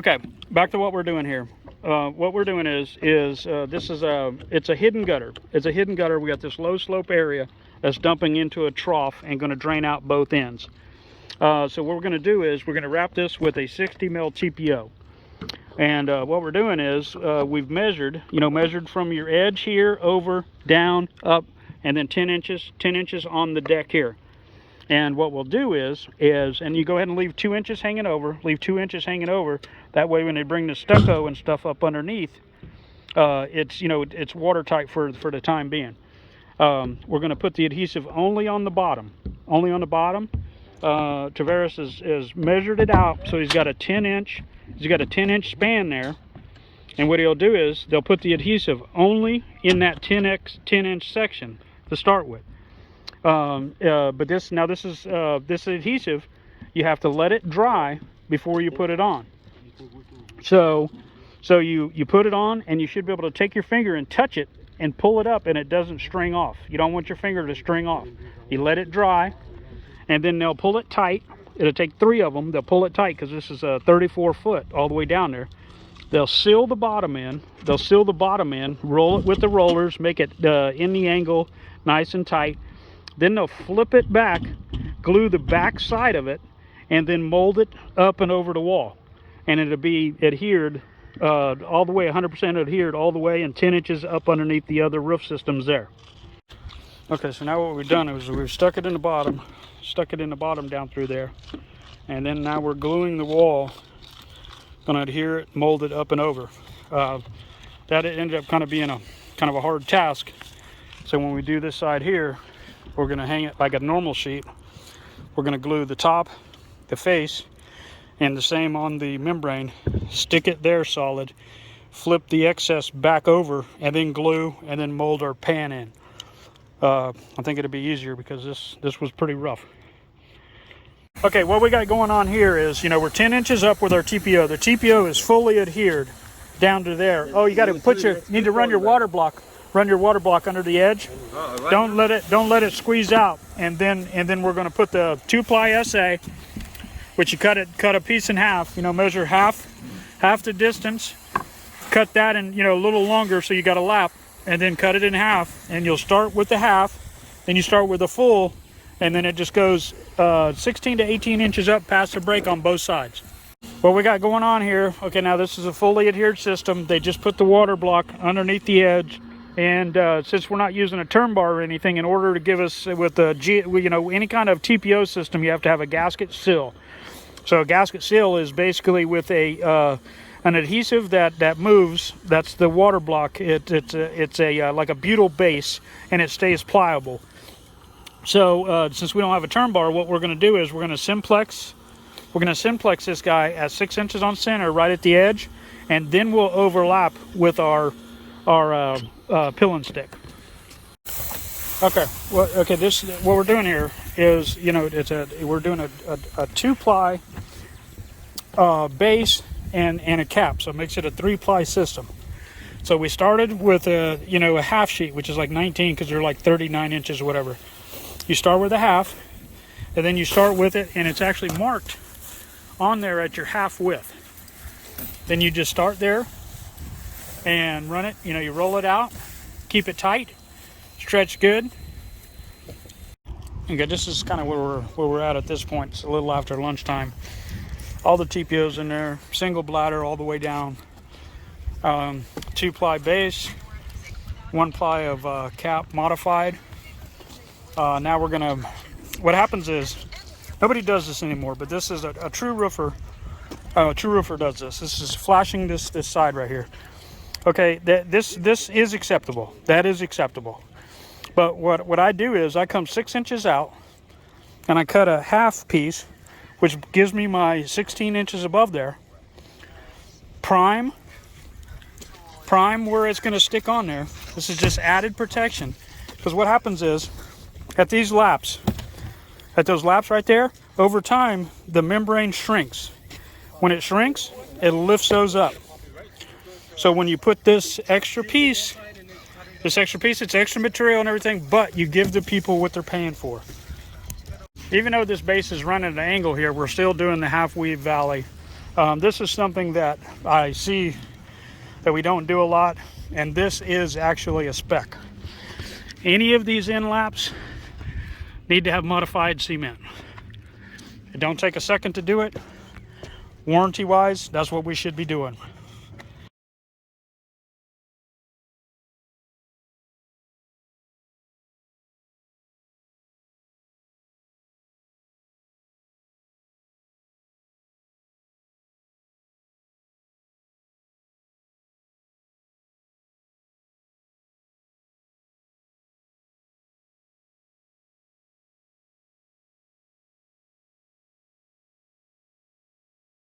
Okay, back to what we're doing here. What we're doing is this is it's a hidden gutter. It's a hidden gutter. We got this low slope area that's dumping into a trough and going to drain out both ends. So what we're going to do is we're going to wrap this with a 60 mil TPO. And what we're doing is we've measured, measured from your edge here over, down, up, and then 10 inches on the deck here. And what we'll do is, and you go ahead and leave 2 inches hanging over, That way when they bring the stucco and stuff up underneath, it's watertight for the time being. We're going to put the adhesive only on the bottom. Tavares has measured it out, so he's got a 10-inch span there. And what he'll do is they'll put the adhesive only in that 10-inch section to start with. But this adhesive, you have to let it dry before you put it on. So you put it on, and you should be able to take your finger and touch it and pull it up, and it doesn't string off. You don't want your finger to string off. You let it dry, and then they'll pull it tight. It'll take 3 of them. They'll pull it tight because this is a 34 foot all the way down there. They'll seal the bottom in. Roll it with the rollers, make it in the angle, nice and tight. Then they'll flip it back, glue the back side of it, and then mold it up and over the wall. And it'll be adhered all the way, 100% adhered all the way, and 10 inches up underneath the other roof systems there. Okay, so now what we've done is we've stuck it in the bottom down through there. And then now we're gluing the wall, gonna adhere it, mold it up and over. That ended up kind of being a hard task. So when we do this side here, we're going to hang it like a normal sheet. We're going to glue the top, the face, and the same on the membrane. Stick it there solid, flip the excess back over, and then glue, and then mold our pan in. I think it'll be easier because this was pretty rough. Okay, what we got going on here is, we're 10 inches up with our TPO. The TPO is fully adhered down to there. Oh, you need to run your water block. Run your water block under the edge. Don't let it squeeze out. And then we're going to put the 2-ply SA, which you cut a piece in half. Measure half the distance. Cut that in a little longer, so you got a lap, and then cut it in half. And you'll start with the half, then you start with the full, and then it just goes 16 to 18 inches up past the break on both sides. What we got going on here? Okay, now this is a fully adhered system. They just put the water block underneath the edge. And since we're not using a turn bar or anything, in order to give us with any kind of TPO system, you have to have a gasket seal. So a gasket seal is basically with an adhesive that moves. That's the water block. It's like a butyl base, and it stays pliable. So since we don't have a turn bar, what we're going to do is we're going to simplex this guy at 6 inches on center, right at the edge, and then we'll overlap with our pill and stick. Okay, what we're doing here is, we're doing a 2-ply base and a cap, so it makes it a 3-ply system. So we started with a half sheet, which is like 19 because they're like 39 inches or whatever. You start with a half, and then you start with it, and it's actually marked on there at your half width. Then you just start there and run it. You roll it out, keep it tight, stretch good. Okay, this is kind of where we're at this point. It's a little after lunchtime. All the TPOs in there, single bladder all the way down. 2-ply base, 1-ply of cap modified. Now we're gonna. What happens is, nobody does this anymore, but this is a true roofer. A true roofer does this. This is flashing this side right here. Okay, this is acceptable. That is acceptable. But what I do is I come 6 inches out, and I cut a half piece, which gives me my 16 inches above there. Prime where it's going to stick on there. This is just added protection, because what happens is, at those laps right there, over time the membrane shrinks. When it shrinks, it lifts those up. So when you put this extra piece, it's extra material and everything, but you give the people what they're paying for. Even though this base is running at an angle here, we're still doing the half weave valley This is something that I see that we don't do a lot, and this is actually a spec. Any of these end laps need to have modified cement. It don't take a second to do it. Warranty wise, that's what we should be doing.